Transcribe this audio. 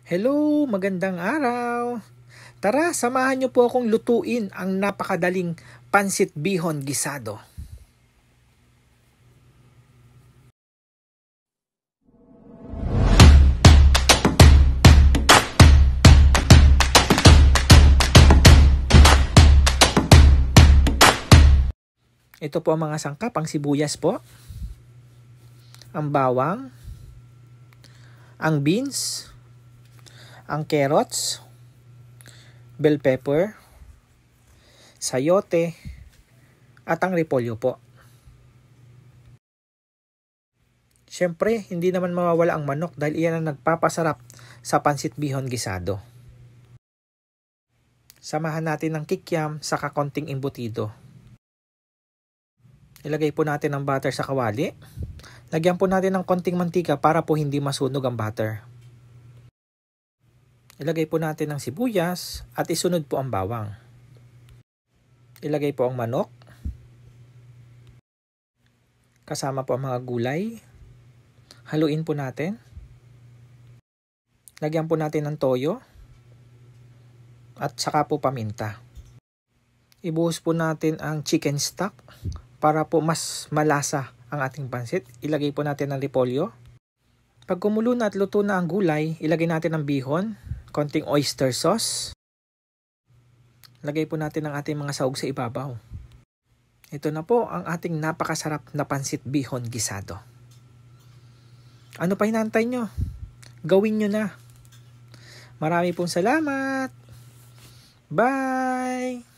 Hello, magandang araw. Tara, samahan niyo po akong lutuin ang napakadaling pansit bihon gisado. Ito po ang mga sangkap, ang sibuyas po, ang bawang, ang beans, ang carrots, bell pepper, sayote, at ang repolyo po. Siyempre, hindi naman mawawala ang manok dahil iyan ang nagpapasarap sa pansit bihon gisado. Samahan natin ng kikiam sa kakonting imbutido. Ilagay po natin ang butter sa kawali. Lagyan po natin ng konting mantika para po hindi masunog ang butter. Ilagay po natin ang sibuyas at isunod po ang bawang. Ilagay po ang manok. Kasama po ang mga gulay. Haluin po natin. Lagyan po natin ng toyo. At saka po paminta. Ibuhos po natin ang chicken stock para po mas malasa ang ating pansit. Ilagay po natin ang repolyo. Pag kumulo na at luto na ang gulay, ilagay natin ang bihon, konting oyster sauce. Lagay po natin ang ating mga sahog sa ibabaw. Ito na po ang ating napakasarap na pansit bihon gisado. Ano pa hinantay nyo? Gawin nyo na. Marami pong salamat. Bye!